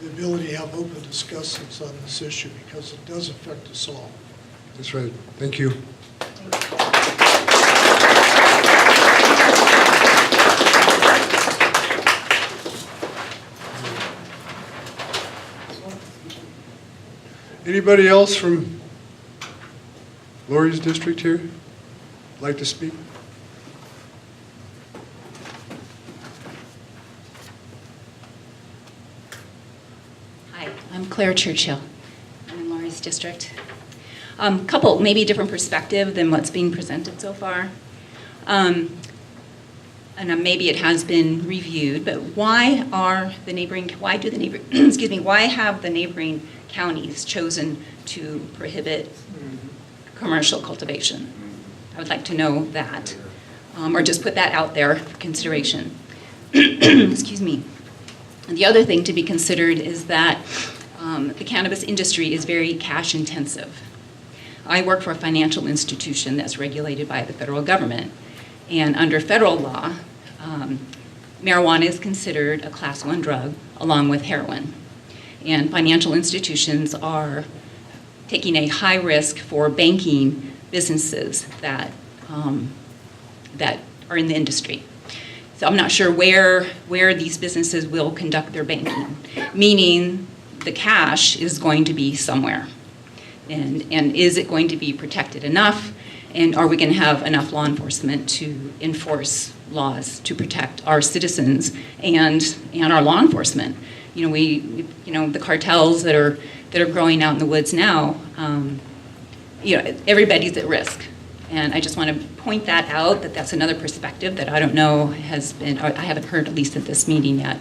the ability to have open discussions on this issue because it does affect us all. That's right. Thank you. Anybody else from Lori's district here like to speak? Hi, I'm Claire Churchill. I'm in Laurie's district. Couple, maybe different perspective than what's being presented so far. And maybe it has been reviewed, but why have the neighboring counties chosen to prohibit commercial cultivation? I would like to know that, or just put that out there for consideration. Excuse me. And the other thing to be considered is that the cannabis industry is very cash intensive. I work for a financial institution that's regulated by the federal government. And under federal law, marijuana is considered a Class 1 drug along with heroin. And financial institutions are taking a high risk for banking businesses that are in the industry. So I'm not sure where these businesses will conduct their banking, meaning the cash is going to be somewhere. And is it going to be protected enough? And are we going to have enough law enforcement to enforce laws to protect our citizens and our law enforcement? You know, the cartels that are growing out in the woods now, everybody's at risk. And I just want to point that out, that's another perspective that I don't know has been, or I haven't heard, at least at this meeting yet,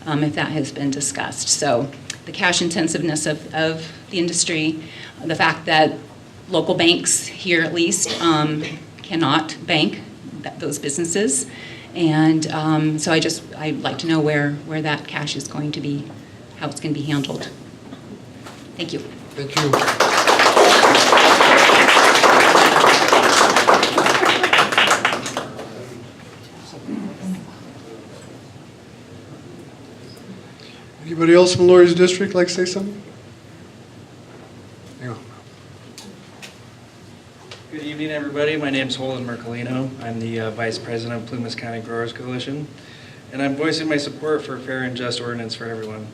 if that has been discussed. So the cash intensiveness of the industry, the fact that local banks here at least cannot bank those businesses. And so I'd like to know where that cash is going to be, how it's going to be handled. Thank you. Thank you. Anybody else from Lori's district like to say something? Hang on. Good evening, everybody. My name is Holden Mercolino. I'm the Vice President of Plumas County Growers Coalition, and I'm voicing my support for a fair and just ordinance for everyone.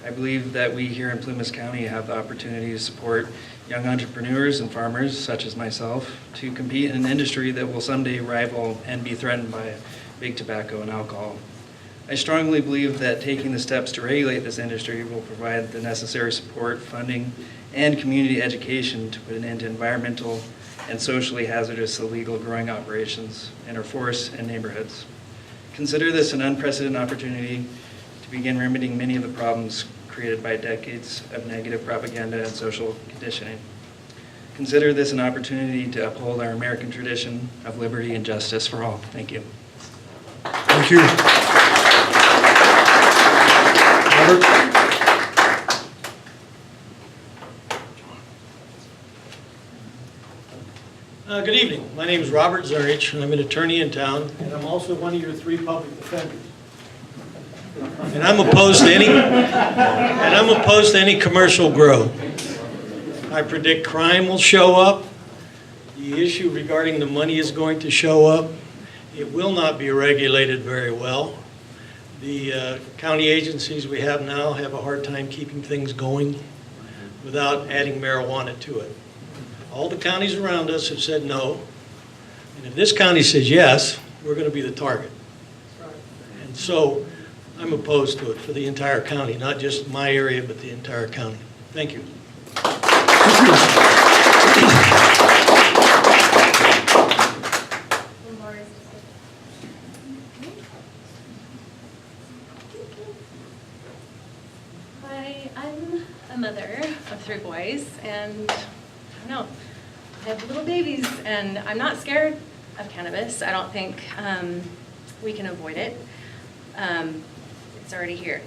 I believe that we here in Plumas County have the opportunity to support young entrepreneurs and farmers, such as myself, to compete in an industry that will someday rival and be threatened by big tobacco and alcohol. I strongly believe that taking the steps to regulate this industry will provide the necessary support, funding, and community education to put an end to environmental and socially hazardous illegal growing operations in our forests and neighborhoods. Consider this an unprecedented opportunity to begin remedying many of the problems created by decades of negative propaganda and social conditioning. Consider this an opportunity to uphold our American tradition of liberty and justice for all. Thank you. Thank you. Robert? Good evening. My name is Robert Zurich, and I'm an attorney in town, and I'm also one of your 3 public defenders. And I'm opposed to any commercial grow. I predict crime will show up. The issue regarding the money is going to show up. It will not be regulated very well. The county agencies we have now have a hard time keeping things going without adding marijuana to it. All the counties around us have said no, and if this county says yes, we're going to be the target. And so I'm opposed to it for the entire county, not just my area, but the entire county. Thank you. Hi, I'm a mother of 3 boys, and I don't know, I have little babies, and I'm not scared of cannabis. I don't think we can avoid it. It's already here.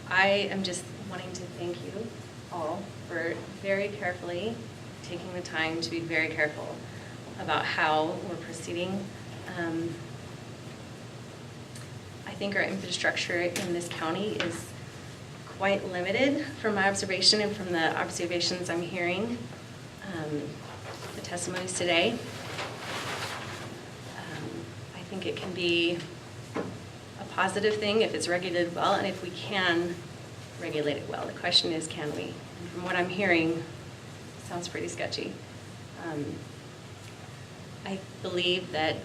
I am just wanting to thank you all for very carefully taking the time to be very careful about how we're proceeding. I think our infrastructure in this county is quite limited from my observation and from the observations I'm hearing, the testimonies today. I think it can be a positive thing if it's regulated well, and if we can regulate it well. The question is, can we? And from what I'm hearing, it sounds pretty sketchy. I believe that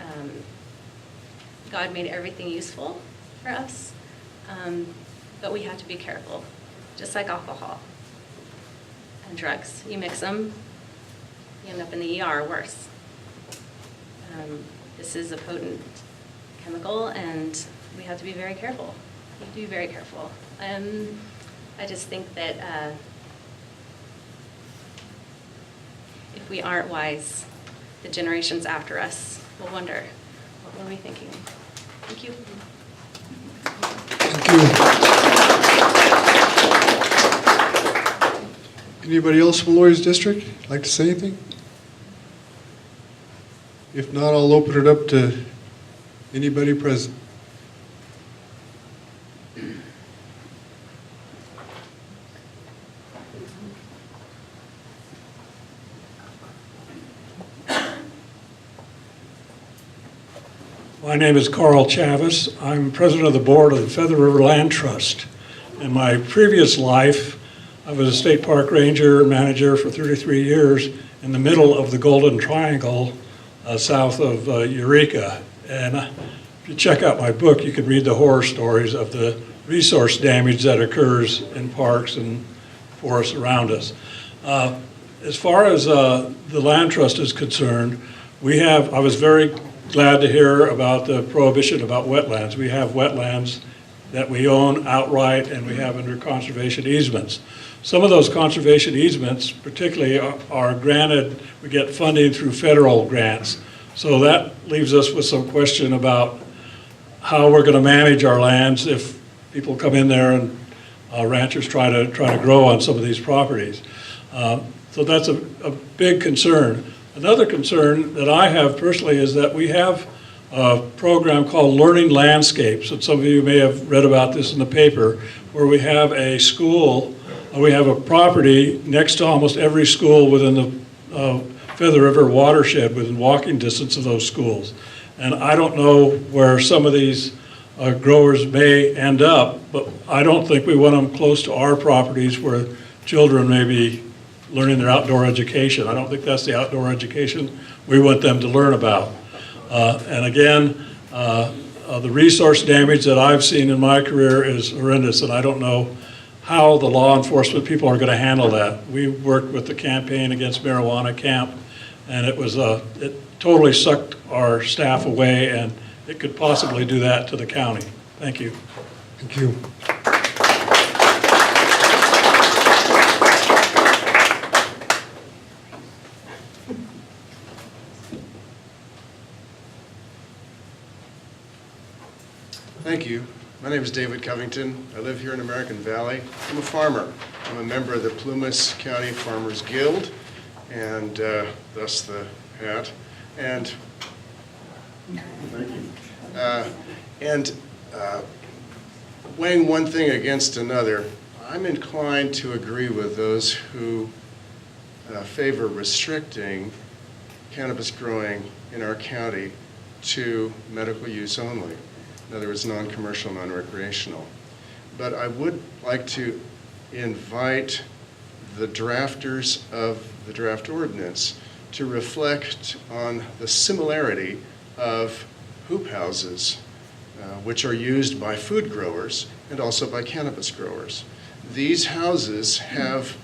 God made everything useful for us, but we have to be careful, just like alcohol and drugs. You mix them, you end up in the ER or worse. This is a potent chemical, and we have to be very careful. We have to be very careful. I just think that if we aren't wise, the generations after us will wonder, what were we thinking? Thank you. Thank you. Anybody else from Laurie's district like to say anything? If not, I'll open it up to anybody present. My name is Carl Chavis. I'm president of the board of the Feather River Land Trust. In my previous life, I was a state park ranger and manager for 33 years in the middle of the Golden Triangle, south of Eureka. And if you check out my book, you can read the horror stories of the resource damage that occurs in parks and forests around us. As far as the land trust is concerned, I was very glad to hear about the prohibition about wetlands. We have wetlands that we own outright and we have under conservation easements. Some of those conservation easements particularly are granted, we get funding through federal grants. So that leaves us with some question about how we're going to manage our lands if people come in there and ranchers try to grow on some of these properties. So that's a big concern. Another concern that I have personally is that we have a program called Learning Landscapes, and some of you may have read about this in the paper, where we have a school, we have a property next to almost every school within the Feather River watershed, within walking distance of those schools. And I don't know where some of these growers may end up, but I don't think we want them close to our properties where children may be learning their outdoor education. I don't think that's the outdoor education we want them to learn about. And again, the resource damage that I've seen in my career is horrendous, and I don't know how the law enforcement people are going to handle that. We worked with the campaign against marijuana camp, and it totally sucked our staff away, and it could possibly do that to the county. Thank you. Thank you. Thank you. My name is David Covington. I live here in American Valley. I'm a farmer. I'm a member of the Plumas County Farmers Guild, and thus the hat. And thank you. Weighing one thing against another, I'm inclined to agree with those who favor restricting cannabis growing in our county to medical use only. In other words, non-commercial, non-recreational. But I would like to invite the drafters of the draft ordinance to reflect on the similarity of hoop houses, which are used by food growers and also by cannabis growers. These houses have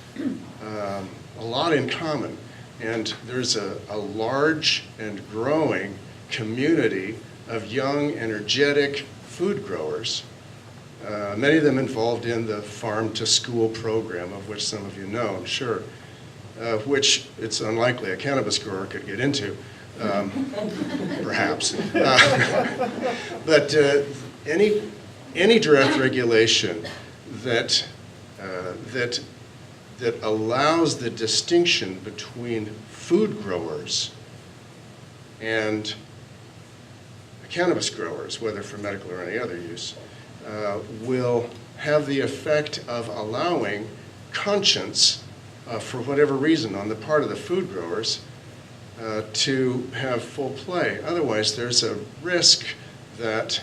a lot in common, and there's a large and growing community of young, energetic food growers, many of them involved in the Farm to School program, of which some of you know, I'm sure, which it's unlikely a cannabis grower could get into, perhaps. But any draft regulation that allows the distinction between food growers and cannabis growers, whether for medical or any other use, will have the effect of allowing conscience, for whatever reason, on the part of the food growers to have full play. Otherwise, there's a risk that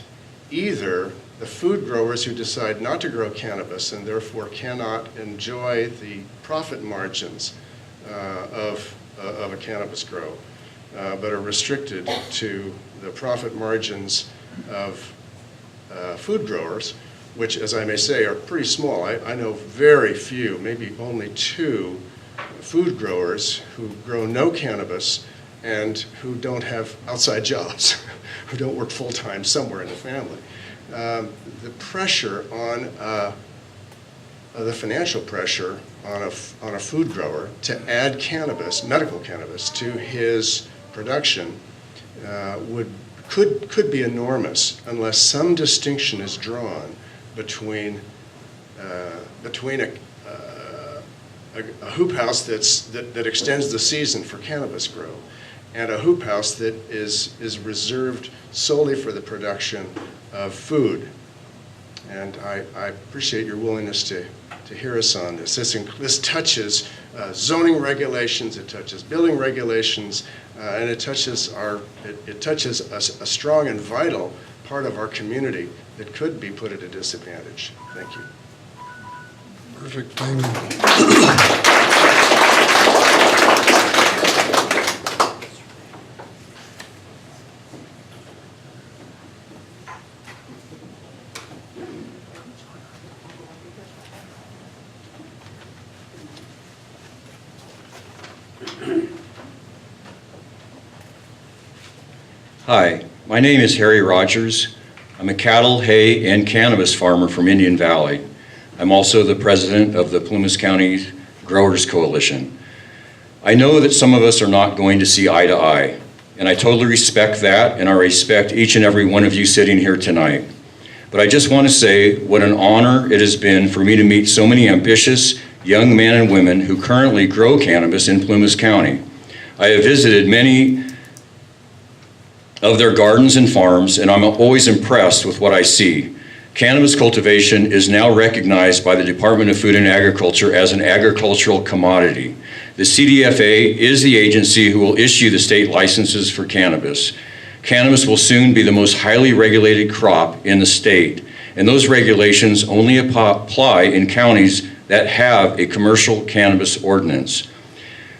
either the food growers who decide not to grow cannabis and therefore cannot enjoy the profit margins of a cannabis grow, but are restricted to the profit margins of food growers, which, as I may say, are pretty small. I know very few, maybe only 2 food growers who grow no cannabis and who don't have outside jobs, who don't work full-time somewhere in the family. The pressure on, the financial pressure on a food grower to add cannabis, medical cannabis, to his production could be enormous unless some distinction is drawn between a hoop house that extends the season for cannabis grow and a hoop house that is reserved solely for the production of food. And I appreciate your willingness to hear us on this. This touches zoning regulations, it touches building regulations, and it touches a strong and vital part of our community that could be put at a disadvantage. Thank you. Perfect, thank you. Hi, my name is Harry Rogers. I'm a cattle, hay, and cannabis farmer from Indian Valley. I'm also the president of the Plumas County Growers Coalition. I know that some of us are not going to see eye to eye, and I totally respect that, and I respect each and every one of you sitting here tonight. But I just want to say what an honor it has been for me to meet so many ambitious young men and women who currently grow cannabis in Plumas County. I have visited many of their gardens and farms, and I'm always impressed with what I see. Cannabis cultivation is now recognized by the Department of Food and Agriculture as an agricultural commodity. The CDFA is the agency who will issue the state licenses for cannabis. Cannabis will soon be the most highly regulated crop in the state, and those regulations only apply in counties that have a commercial cannabis ordinance.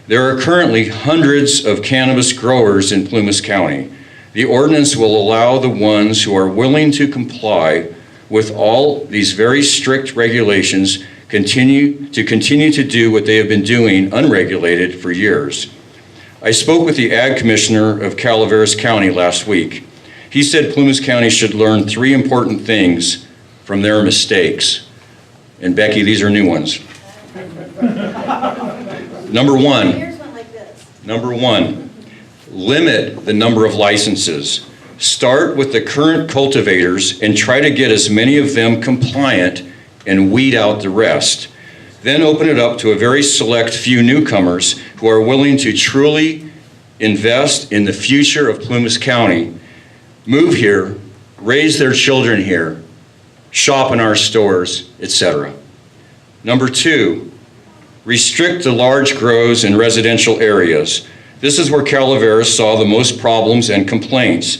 There are currently hundreds of cannabis growers in Plumas County. The ordinance will allow the ones who are willing to comply with all these very strict regulations continue to do what they have been doing unregulated for years. I spoke with the Ag Commissioner of Calaveras County last week. He said Plumas County should learn 3 important things from their mistakes. And Becky, these are new ones. Number one, limit the number of licenses. Start with the current cultivators and try to get as many of them compliant and weed out the rest. Then open it up to a very select few newcomers who are willing to truly invest in the future of Plumas County, move here, raise their children here, shop in our stores, etc. Number 2, restrict the large grows in residential areas. This is where Calaveras saw the most problems and complaints.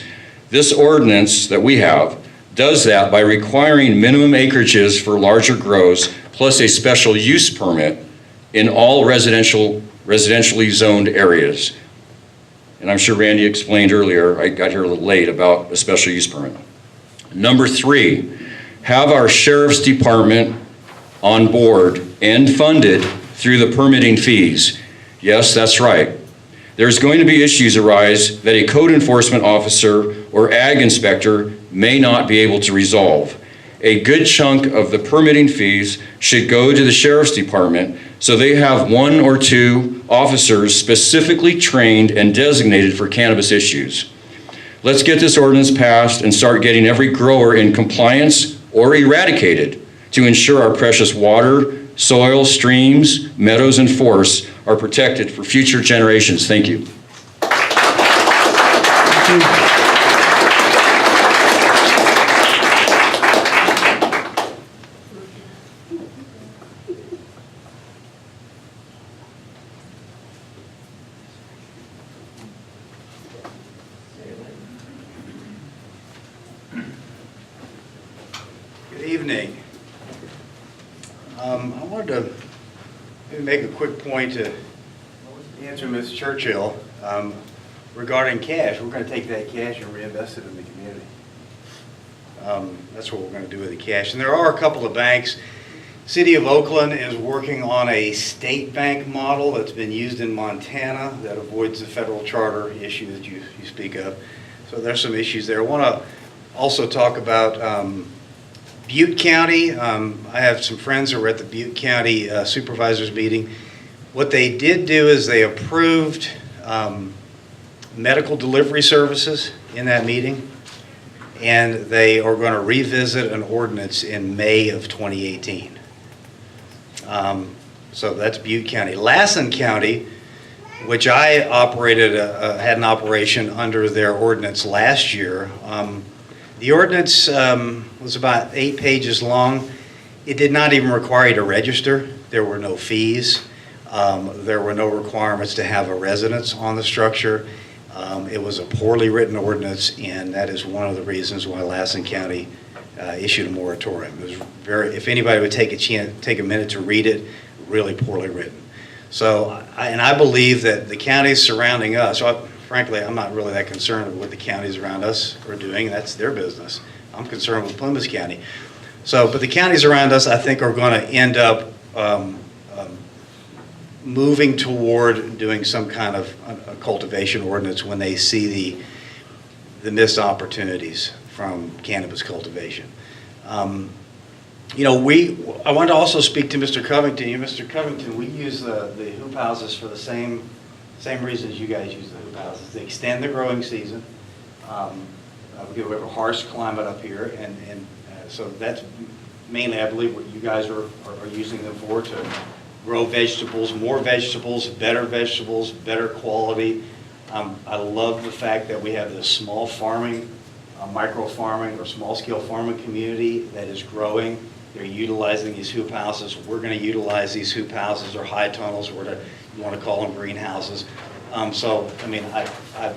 This ordinance that we have does that by requiring minimum acreages for larger grows plus a special use permit in all residentially zoned areas. And I'm sure Randy explained earlier, I got here a little late, about a special use permit. Number 3, have our sheriff's department on board and funded through the permitting fees. Yes, that's right. There's going to be issues arise that a code enforcement officer or ag inspector may not be able to resolve. A good chunk of the permitting fees should go to the sheriff's department so they have 1 or 2 officers specifically trained and designated for cannabis issues. Let's get this ordinance passed and start getting every grower in compliance or eradicated to ensure our precious water, soil, streams, meadows, and forests are protected for future generations. Thank you. I wanted to maybe make a quick point to answer Ms. Churchill regarding cash. We're going to take that cash and reinvest it in the community. That's what we're going to do with the cash. And there are a couple of banks. City of Oakland is working on a state bank model that's been used in Montana that avoids the federal charter issue that you speak of. So there's some issues there. I want to also talk about Butte County. I have some friends who were at the Butte County supervisors meeting. What they did do is they approved medical delivery services in that meeting, and they are going to revisit an ordinance in May of 2018. So that's Butte County. Lassen County, which I operated, had an operation under their ordinance last year. The ordinance was about 8 pages long. It did not even require you to register. There were no fees. There were no requirements to have a residence on the structure. It was a poorly written ordinance, and that is one of the reasons why Lassen County issued a moratorium. It was if anybody would take a minute to read it, really poorly written. So, I believe that the counties surrounding us, frankly, I'm not really that concerned with what the counties around us are doing. That's their business. I'm concerned with Plymouth County. So, but the counties around us, I think, are going to end up moving toward doing some kind of a cultivation ordinance when they see the missed opportunities from cannabis cultivation. You know, I want to also speak to Mr. Covington. Mr. Covington, we use the hoop houses for the same reasons you guys use the hoop houses. They extend the growing season. We have a harsh climate up here, and so that's mainly, I believe, what you guys are using them for, to grow vegetables, more vegetables, better quality. I love the fact that we have this small farming, micro farming or small scale farming community that is growing. They're utilizing these hoop houses. We're going to utilize these hoop houses or high tunnels, or you want to call them greenhouses. So, I mean, I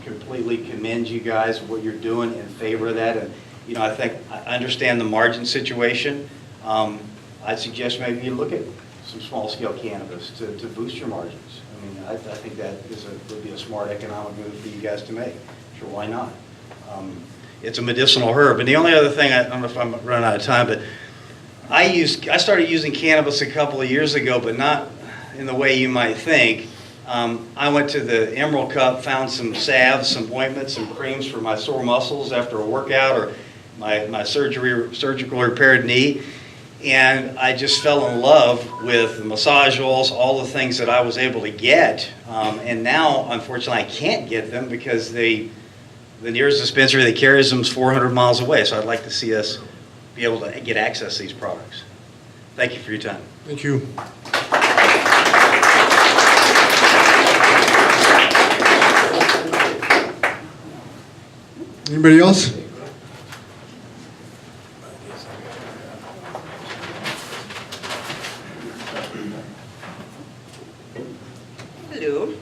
completely commend you guys, what you're doing in favor of that. And, you know, I think I understand the margin situation. I'd suggest maybe you look at some small-scale cannabis to boost your margins. I mean, I think that would be a smart economic move for you guys to make. Sure, why not? It's a medicinal herb. And the only other thing, I don't know if I'm running out of time, but I started using cannabis a couple of years ago, but not in the way you might think. I went to the Emerald Cup, found some salves, some ointments, some creams for my sore muscles after a workout, or my surgical repaired knee. And I just fell in love with the massage oils, all the things that I was able to get. And now, unfortunately, I can't get them because the nearest dispensary that carries them is 400 miles away. So I'd like to see us be able to get access to these products. Thank you for your time. Thank you. Anybody else? Hello.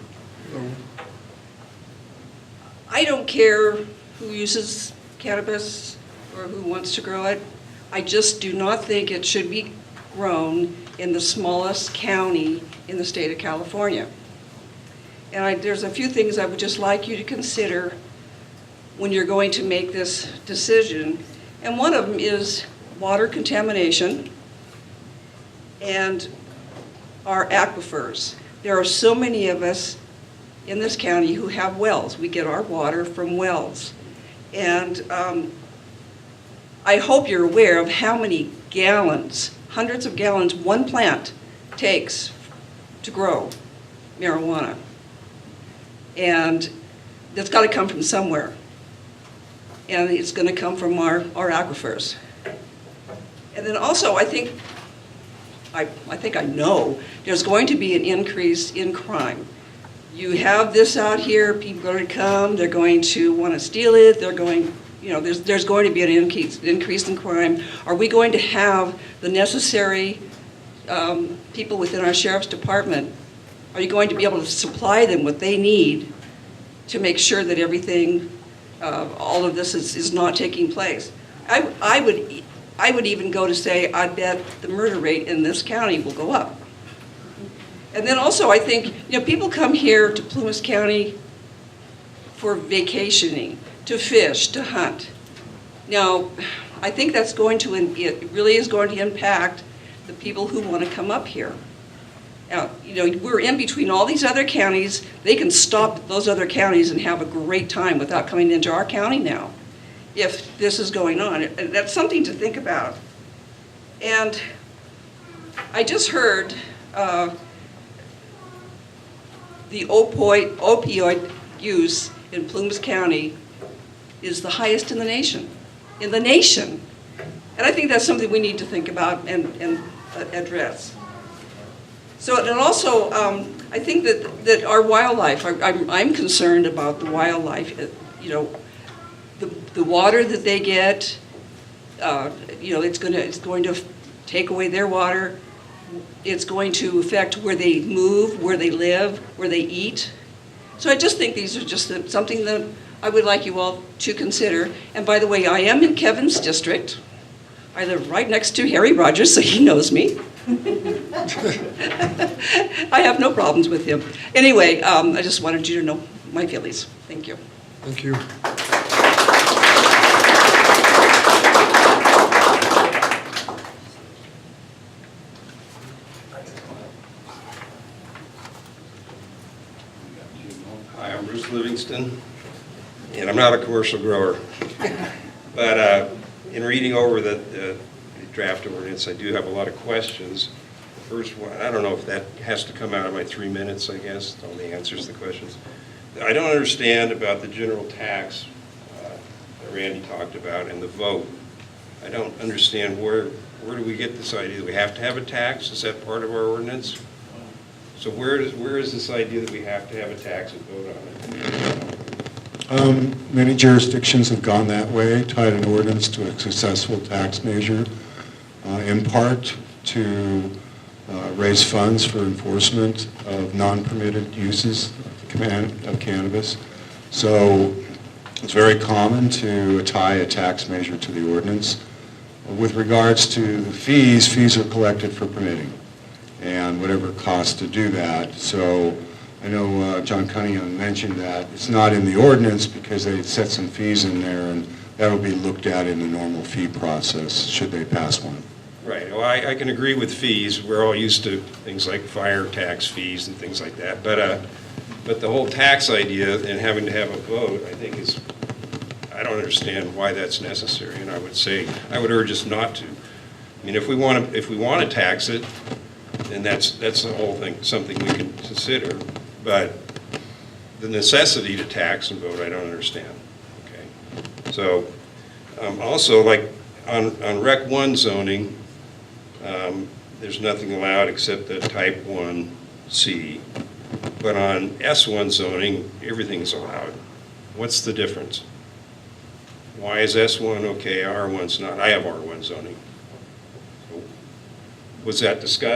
I don't care who uses cannabis or who wants to grow it. I just do not think it should be grown in the smallest county in the state of California. And there's a few things I would just like you to consider when you're going to make this decision. And one of them is water contamination and our aquifers. There are so many of us in this county who have wells. We get our water from wells. And I hope you're aware of how many gallons, hundreds of gallons, one plant takes to grow marijuana. And that's got to come from somewhere. And it's going to come from our aquifers. And then also, I think I know there's going to be an increase in crime. You have this out here, people are going to come, they're going to want to steal it, they're going, you know, there's going to be an increase in crime. Are we going to have the necessary people within our sheriff's department? Are you going to be able to supply them what they need to make sure that everything, all of this is not taking place? I I would even go to say, I bet the murder rate in this county will go up. And then also, I think, people come here to Plumas County for vacationing, to fish, to hunt. Now, I think that's it really is going to impact the people who want to come up here. Now, we're in between all these other counties. They can stop at those other counties and have a great time without coming into our county now, if this is going on. And that's something to think about. And I just heard the opioid use in Plumas County is the highest in the nation. And I think that's something we need to think about and address. So, and also, I think that our wildlife, I'm concerned about the wildlife, the water that they get, it's going to take away their water. It's going to affect where they move, where they live, where they eat. So I just think these are just something that I would like you all to consider. And by the way, I am in Kevin's district. I live right next to Harry Rogers, so he knows me. I have no problems with him. Anyway, I just wanted you to know my feelings. Thank you. Thank you. Hi, I'm Bruce Livingston, and I'm not a commercial grower. But in reading over the draft ordinance, I do have a lot of questions. The first one, I don't know if that has to come out of my 3 minutes, I guess, all the answers to the questions. I don't understand about the general tax that Randy talked about and the vote. I don't understand where do we get this idea that we have to have a tax? Is that part of our ordinance? So where is this idea that we have to have a tax and vote on it? Many jurisdictions have gone that way, tied an ordinance to a successful tax measure, in part to raise funds for enforcement of non-permitted uses of cannabis. So it's very common to tie a tax measure to the ordinance. With regards to the fees are collected for permitting and whatever it costs to do that. So I know John Cunningham mentioned that it's not in the ordinance because they set some fees in there, and that will be looked at in the normal fee process should they pass one. Right. Well, I can agree with fees. We're all used to things like fire tax fees and things like that. But the whole tax idea and having to have a vote, I think I don't understand why that's necessary. And I would urge us not to. I mean, if we want to tax it, then that's the whole thing, something we can consider. But the necessity to tax and vote, I don't understand. Okay. So also, like on Rec 1 zoning, there's nothing allowed except the type 1C. But on S1 zoning, everything's allowed. What's the difference? Why is S1 okay, R1's not? I have R1 zoning. So, was that discussed?